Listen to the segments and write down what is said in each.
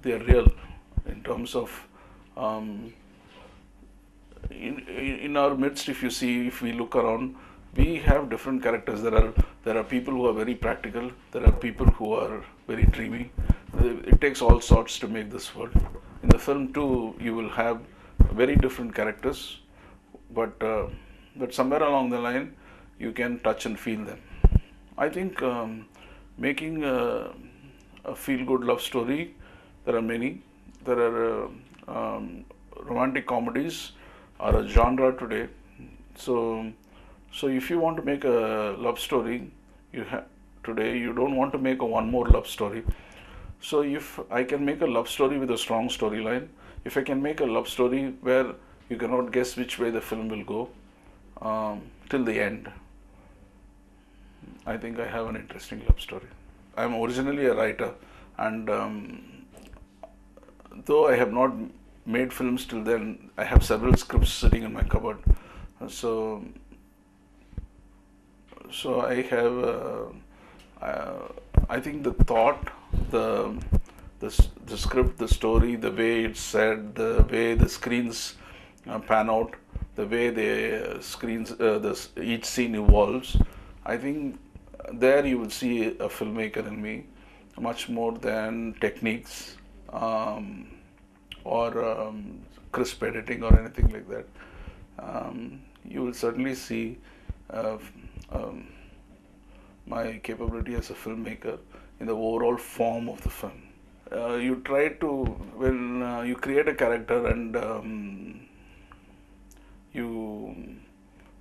they are real in terms of in our midst. If you see, if we look around, we have different characters. There are people who are very practical. There are people who are very dreamy. It takes all sorts to make this world. In the film too, you will have very different characters, but somewhere along the line, you can touch and feel them. I think making a feel-good love story, there are many. There are romantic comedies are a genre today. So, so if you want to make a love story, today you don't want to make a one more love story. So if I can make a love story with a strong storyline, if I can make a love story where you cannot guess which way the film will go till the end, I think I have an interesting love story. I'm originally a writer, and though I have not made films till then, I have several scripts sitting in my cupboard. So, so I have, I think the thought, the, the script, the story, the way it's said, the way the screens pan out, the way the screens, each scene evolves, I think there you will see a filmmaker in me, much more than techniques or crisp editing or anything like that. You will certainly see my capability as a filmmaker in the overall form of the film. You try to, when you create a character and you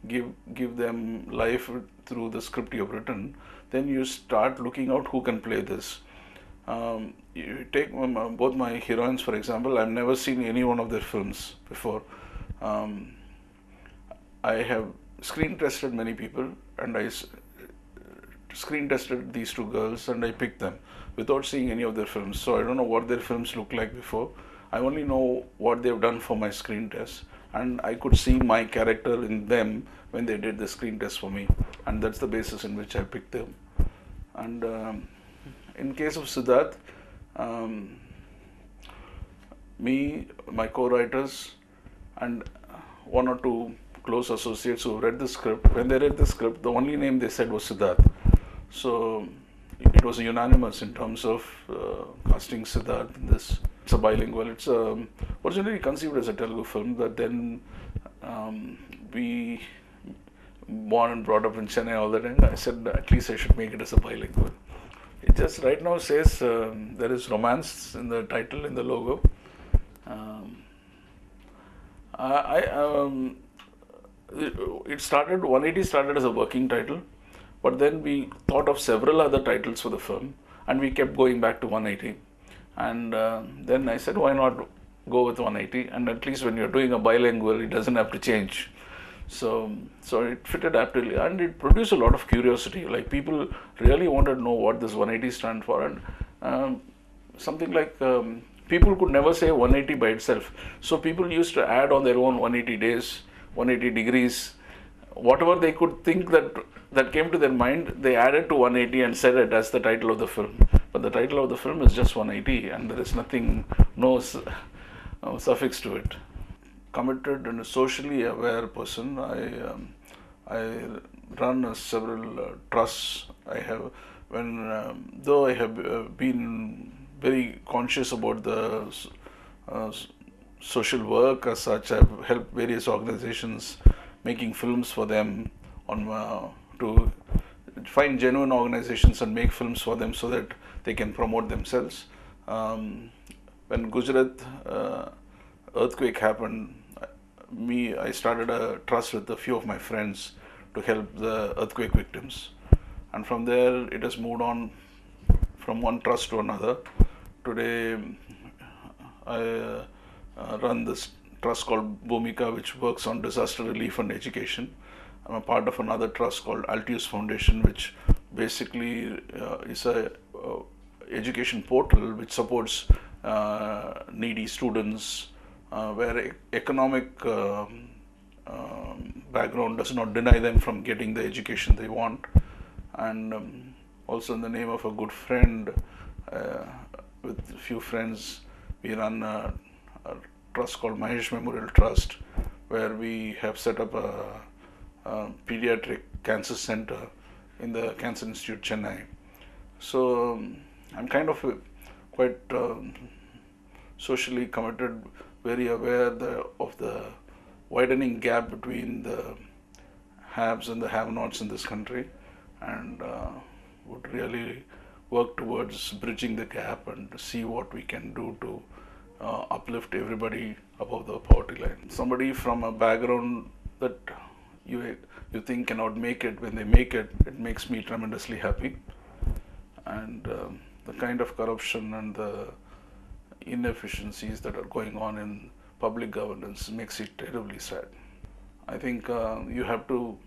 give them life through the script you've written, then you start looking out who can play this. You take both my heroines, for example. I've never seen any one of their films before. I have screen tested many people, and I screen tested these two girls, and I picked them without seeing any of their films. So I don't know what their films look like before. I only know what they've done for my screen test, and I could see my character in them when they did the screen test for me, and that's the basis in which I picked them. And in case of Siddharth, me, my co-writers, and one or two close associates who read the script, when they read the script, the only name they said was Siddharth. So it was unanimous in terms of casting Siddharth in this. It's a bilingual. It's originally conceived as a Telugu film, that then we born and brought up in Chennai all the time. I said at least I should make it as a bilingual. It just right now says there is romance in the title, in the logo. It started, 180 started as a working title, but then we thought of several other titles for the film, and we kept going back to 180. And then I said, why not go with 180? And at least when you're doing a bilingual, it doesn't have to change. So it fitted aptly, and it produced a lot of curiosity. Like, people really wanted to know what this 180 stand for, and something like people could never say 180 by itself. So people used to add on their own 180 days, 180 degrees, whatever they could think that came to their mind, they added to 180 and said it as the title of the film. But the title of the film is just 180, and there is nothing, no suffix to it. Committed and a socially aware person. I run several trusts. I have, though I have been very conscious about the social work as such. I've helped various organizations making films for them to find genuine organizations and make films for them so that they can promote themselves. When Gujarat earthquake happened, I started a trust with a few of my friends to help the earthquake victims, and from there it has moved on from one trust to another. Today I run this trust called Bhumika, which works on disaster relief and education. I'm a part of another trust called Altius Foundation, which basically is a education portal which supports needy students, where economic background does not deny them from getting the education they want. And also in the name of a good friend, with a few friends, we run a trust called Mahesh Memorial Trust, where we have set up a pediatric cancer center in the Cancer Institute, Chennai. So I'm kind of quite socially committed, very aware of the widening gap between the haves and the have-nots in this country, and would really work towards bridging the gap and see what we can do to uplift everybody above the poverty line. Somebody from a background that you think cannot make it, when they make it, it makes me tremendously happy. And the kind of corruption and the inefficiencies that are going on in public governance makes it terribly sad. I think you have to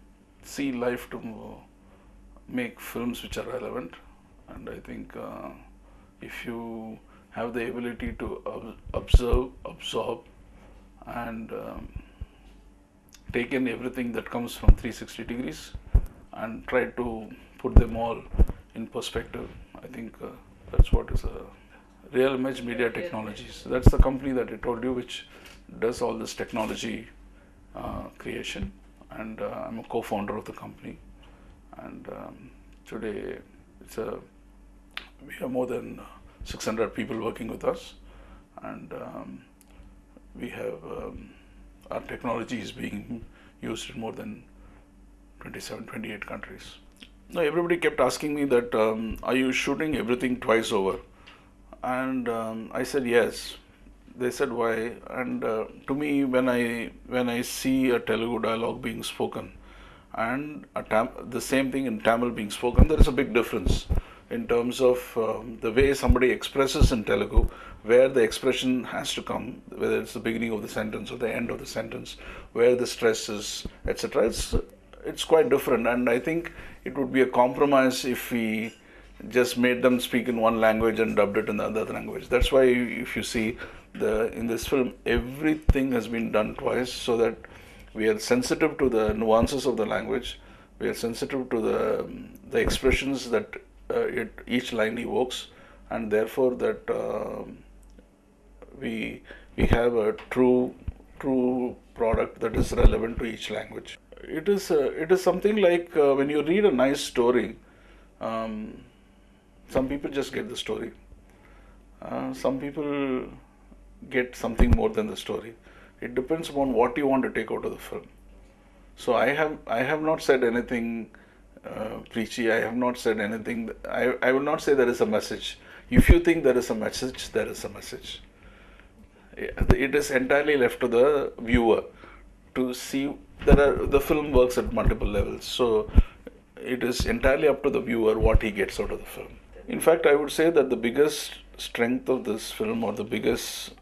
see life to make films which are relevant, and I think if you have the ability to observe, absorb, and take in everything that comes from 360 degrees and try to put them all in perspective, I think that's what is a Real Image Media Technologies. That's the company that I told you which does all this technology creation, and I'm a co-founder of the company. And today we have more than 600 people working with us, and we have our technology is being used in more than 27, 28 countries. Now everybody kept asking me that, are you shooting everything twice over? And I said yes. They said why? And to me, when I see a Telugu dialogue being spoken and the same thing in Tamil being spoken, there is a big difference in terms of the way somebody expresses in Telugu, where the expression has to come, whether it's the beginning of the sentence or the end of the sentence, where the stress is, etc. It's quite different, and I think it would be a compromise if we just made them speak in one language and dubbed it in the other language. That's why if you see in this film, everything has been done twice, so that we are sensitive to the nuances of the language, we are sensitive to the expressions that each line evokes, and therefore that we have a true product that is relevant to each language. It is something like when you read a nice story, some people just get the story. Some people get something more than the story. It depends upon what you want to take out of the film. So I have not said anything preachy. I have not said anything. I will not say there is a message. If you think there is a message, there is a message. It is entirely left to the viewer to see. The film works at multiple levels, so it is entirely up to the viewer what he gets out of the film. In fact, I would say that the biggest strength of this film, or the biggest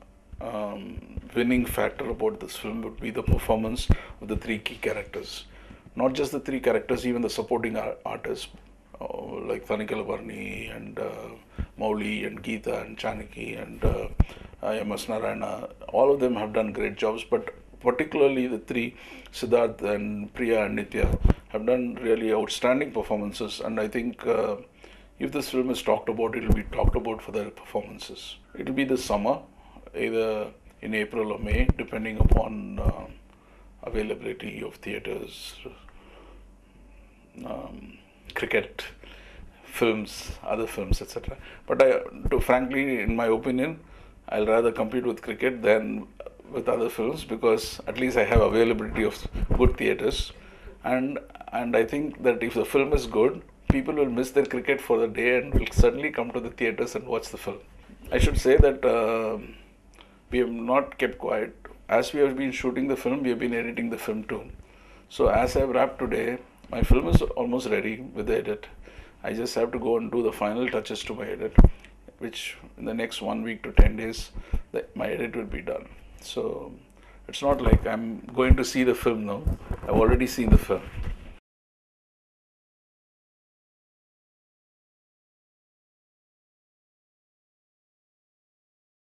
winning factor about this film, would be the performance of the three key characters. Not just the three characters, even the supporting artists like Thanikalavarni and Mauli and Geeta and Chanaki and MS Narayana. All of them have done great jobs, but particularly the three, Siddharth and Priya and Nitya, have done really outstanding performances, and I think if this film is talked about, it will be talked about for their performances. It will be this summer, either in April or May, depending upon availability of theatres, cricket, films, other films, etc. But frankly, in my opinion, I'll rather compete with cricket than with other films, because at least I have availability of good theatres, and I think that if the film is good, people will miss their cricket for the day and will certainly come to the theatres and watch the film. I should say that we have not kept quiet. As we have been shooting the film, we have been editing the film too. So as I have wrapped today, my film is almost ready with the edit. I just have to go and do the final touches to my edit, which in the next 1 week to 10 days, my edit will be done. So it's not like I'm going to see the film now. I've already seen the film.